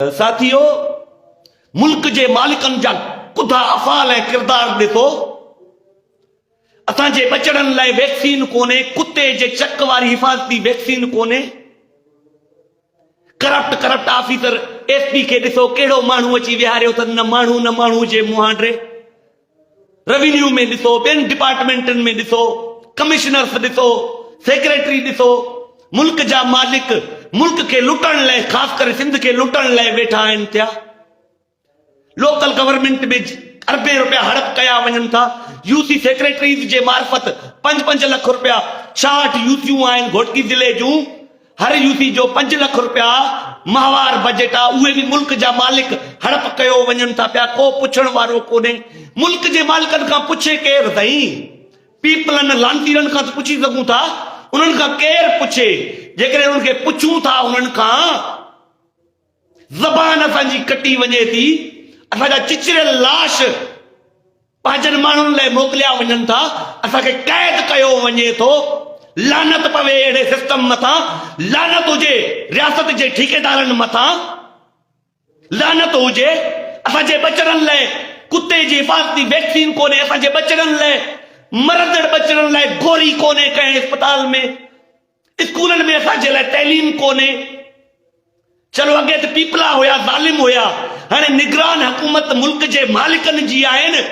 साथियों, मुल्क के मालिकन जा कुधा अफ़ाल ऐं किरदार ॾिसो। असांजे बचड़नि लाइ वैक्सीन कोन्हे, कुत्ते जे चक वारी हिफ़ाज़ती वैक्सीन कोन्हे। करप्ट ऑफिसर एसपी के ॾिसो कहिड़ो माण्हू अची विहारियो अथनि, न माण्हू जे मुहांडे। रेवेन्यू में ॾिसो, ॿियनि डिपार्टमेंटनि में ॾिसो, कमिश्नर्स ॾिसो, सेक्रेटरी ॾिसो। मुल्क जा मालिक मुल्क के लुटण लाइ, ख़ासि करे सिंध के लुटण लाइ वेठा आहिनि थिया। लोकल गवर्नमेंट में अरबे रुपया हड़प कया वञनि था। यूसी सेक्रेटरीज जे मार्फत 5-5 लख रुपया 66 यूसियूं आहिनि घोटकी ज़िले जूं। हर यूसी जो 5 लख रुपया माहवार बजट आहे, उहे बि मुल्क जा मालिक हड़प कयो वञनि था पिया। को पुछण वारो कोन्हे। मुल्क जे मालिकनि खां पुछे केरु अथई? पीपलनि लांतीरनि खां त पुछी सघूं था, उन्हनि खां केरु पुछे? जेकॾहिं उन्हनि खे पुछूं था उन्हनि खां, ज़बान असांजी कटी वञे थी। असांजा चिचरियल लाश पंहिंजनि माण्हुनि लाइ मोकिलिया वञनि था, असांखे क़ैद कयो वञे थो। लानत पवे अहिड़े सिस्टम मथां, लानत हुजे रियासत जे ठेकेदारनि मथां, लानत हुजे। असांजे बचड़नि लाइ कुत्ते जी हिफ़ाज़ती वैक्सीन कोन्हे, असांजे बचड़नि लाइ, मरदड़ बचड़नि लाइ गोरी कोन्हे कंहिं अस्पताल में, स्कूलनि में असांजे लाइ तैलीम कोन्हे। चलो अॻे त पीपला हुया, ज़ालिम हुया, हाणे निगरान हुकूमत मुल्क जे मालिकनि जी आहिनि।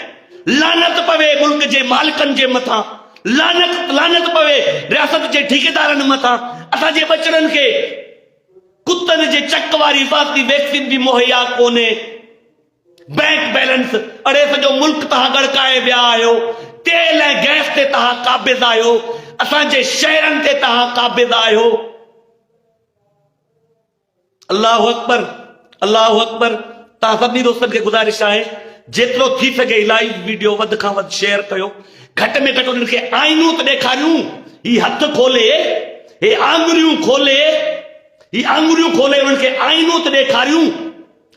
लानत पवे मुल्क जे मालिकनि जे मथां, लानत पवे रियासत जे ठेकेदारनि मथां। असांजे बचड़नि खे कुत्तनि जे चक वारी हिफ़ाज़ती वैक्सीन बि मुहैया कोन्हे। बैंक बैलेंस, अड़े सॼो मुल्क तव्हां गड़काए विया आहियो। तेल ऐं गैस ते तव्हां क़ाबिज़ आहियो, असांजे शहरनि ते तव्हां क़ाबिज़ आहियो। अल्लाहु अकबर, अल्लाहु अकबर। तव्हां सभिनी दोस्तनि खे गुज़ारिश आहे, जेतिरो थी सघे लाइव वीडियो वधि खां वधि शेयर कयो। घटि में घटि उन्हनि खे आइनूं त ॾेखारियूं। ही हथ खोले, हे आङुरियूं खोले, ही आङुरियूं खोले उन्हनि खे आइनूं त ॾेखारियूं।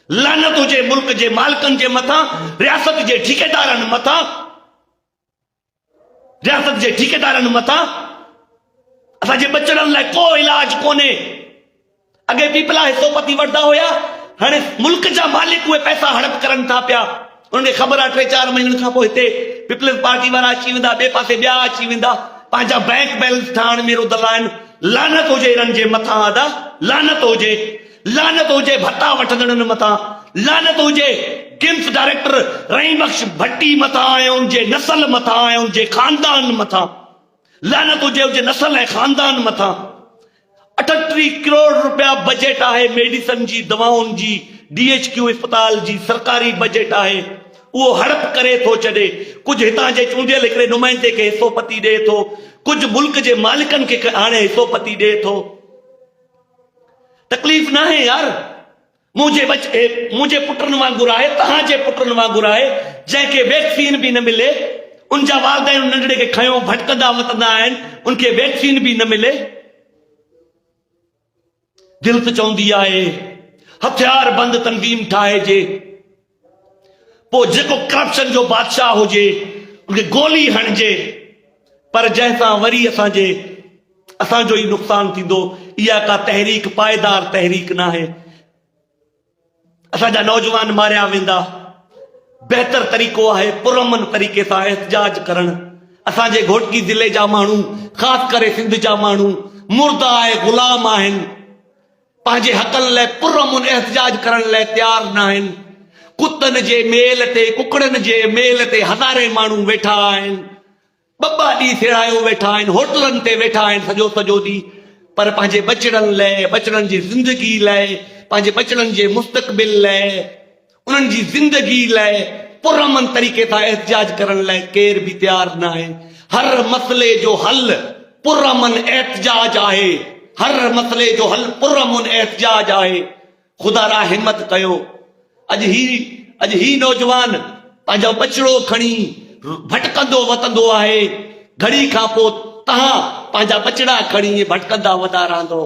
लानत हुजे मुल्क जे मालिकनि जे मथां, रियासत जे ठेकेदारनि मथां, रियासत जे ठेकेदारनि मथां। असांजे बचड़नि लाइ को इलाज कोन्हे। अॻे पीपला हिसोपति वठंदा हुया, हाणे मुल्क जा मालिक उहे पैसा हड़प करनि था पिया। उन्हनि खे ख़बर आहे 3-4 महीननि खां पोइ हिते पीपल्स पार्टी वारा अची वेंदा, ॿिए पासे ॿिया अची वेंदा, पंहिंजा बैंक बैलेंस ठाहिण में रुधल आहिनि। लानत हुजे हिननि जे मथां आदा, लानत हुजे, लानत हुजे भत्ता वठंदड़नि मथां, लानत हुजे किम्स डायरेक्टर रहीम बख्श भट्टी मथां ऐं उनजे नस्ल मथां ऐं उनजे खानदान मथां, लानत हुजे उनजे नस्ल ऐं खानदान मथां। 38 करोड़ रुपया बजट आहे मेडिसन जी, दवाउनि जी, DHQ अस्पताल जी सरकारी बजट आहे। उहो हड़प करे थो छॾे। कुझु हितां जे चूंडियल हिकिड़े नुमाइंदे खे हिसोपति ॾिए थो, कुझु मुल्क जे मालिकनि खे हाणे हिसोपति ॾिए थो। तकलीफ़ न आहे यार। मुंहिंजे पुटनि वांगुरु आहे, तव्हांजे पुटनि वांगुरु आहे, जंहिंखे वैक्सीन बि न मिले। उनजा वालदेन नंढड़े खे खयो भटकंदा वतंदा आहिनि, उनखे वैक्सीन बि न मिले। दिल त चवंदी आहे हथियार बंद तंज़ीम ठाहिजे, पोइ जेको करप्शन जो बादशाह हुजे उनखे गोली हणिजे, पर जंहिंसां वरी असांजो ई नुक़सान थींदो। इहा का तहरीक पायदार तहरीक न आहे। असांजा नौजवान मारिया वेंदा। बहितर तरीक़ो आहे पुरअमन तरीक़े सां एहतजाज करणु। असांजे घोटकी ज़िले जा माण्हू, ख़ासि करे सिंध जा माण्हू मुर्दा ऐं ग़ुलाम आहिनि। पंहिंजे हक़नि लाइ पुरअमन एहतजाज करण लाइ तयार न आहिनि। कुतनि जे मेल ते, कुकड़नि जे मेल ते हज़ारे माण्हू वेठा आहिनि। 2 ॾींहं थिरायो वेठा आहिनि, होटलनि ते वेठा आहिनि सॼो ॾींहुं, पर पंहिंजे बचड़नि लाइ, बचड़नि जी ज़िंदगी लाइ, पंहिंजे बचड़नि जे मुस्तक़बिल लाइ, उन्हनि जी ज़िंदगी लाइ पुरअमन तरीक़े सां एहतजाज करण लाइ केर बि तयार न आहे। हर मसइले जो हल पुरअमन एहतजाज आहे। हर मसइले जो हल पुरअमन एहतजाज आहे। ख़ुदा रा हिम्मत कयो। अॼु ही नौजवान पंहिंजो बचड़ो खणी भटकंदो वतंदो आहे। घड़ी खां पोइ तव्हां पंहिंजा बचड़ा खणी भटकंदा वदा रहंदो।